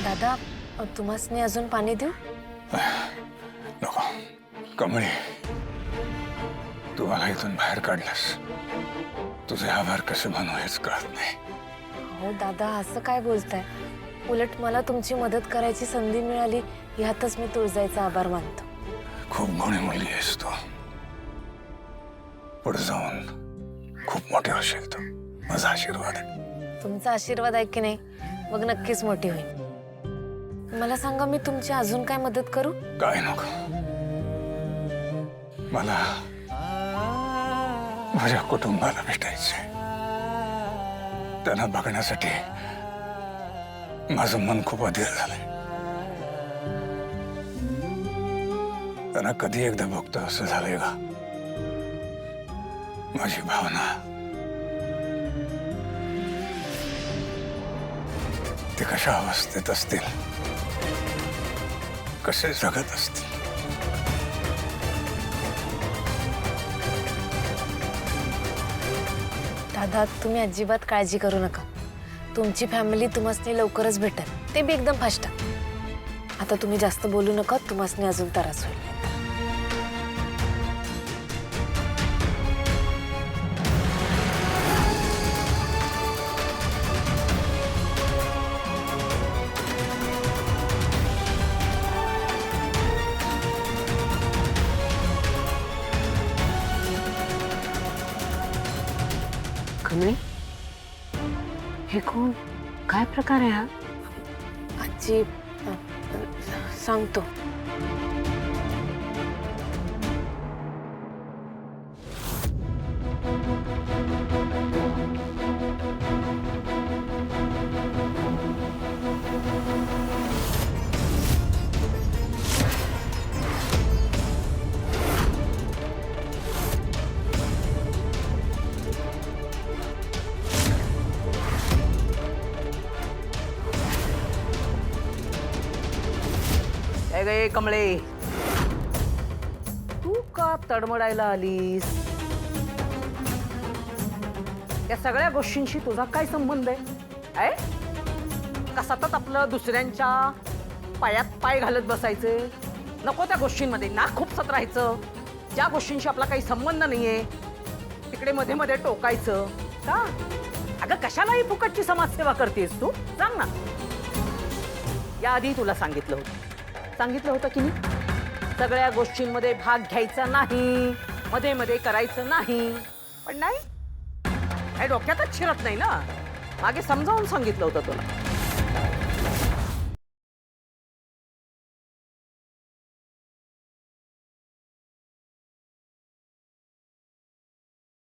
दादा तुम्हासनी अजून पाणी देऊ? नको कमळी, तू मला इथून बाहेर काढलास, तुझे आभार कसे मानू हेच कळत नाही. हो दादा, असं काय बोलताय? उलट मला तुमची मदत करायची संधी मिळाली यातच मी तुळजाईचा आभार मानतो. खूप गुणी मुलगी आहेस तू, पुढे जाऊन खूप मोठी होशील तू. माझा आशीर्वाद आहे. तुमचा आशीर्वाद आहे की नाही, मग नक्कीच मोठी होईल. मला सांगा, मी तुमची अजून काय मदत करू? काय नको, मला माझ्या कुटुंबाला भेटायचंय. त्यांना बघण्यासाठी माझं मन खूप अधीर झालंय. त्यांना कधी एकदा बघतो असं झालंय का? माझी भावना ते कशा अवस्थेत असतील, कसे जगत असतील. दादा, तुम्ही अजिबात काळजी करू नका. तुमची फॅमिली तुम्हासनी लवकरच भेटेल, ते बी एकदम फास्ट. आता तुम्ही जास्त बोलू नका, तुम्हासनी अजून त्रास होईल. कमळे, हे कोण? काय प्रकार आहे हा? आजी सांगतो. गे कमळे, तू का तडमडायला आलीस? या सगळ्या गोष्टींशी तुझा काय संबंध आहे? का सतत आपलं दुसऱ्यांच्या पायात पाय घालत बसायचे? नको त्या गोष्टींमध्ये नाक खुपसत राहायचं. ज्या गोष्टींशी आपला काही संबंध नाहीये तिकडे मध्ये मध्ये टोकायचं का? अगं, कशालाही फुकटची समाजसेवा करतेस तू? सांग ना. याआधी तुला सांगितलं होतं की नाही, सगळ्या गोष्टींमध्ये भाग घ्यायचा नाही, मध्ये मध्ये करायचं नाही. पण नाही, डोक्यातच शिरत नाही ना. मागे समजावून सांगितलं होतं तुला.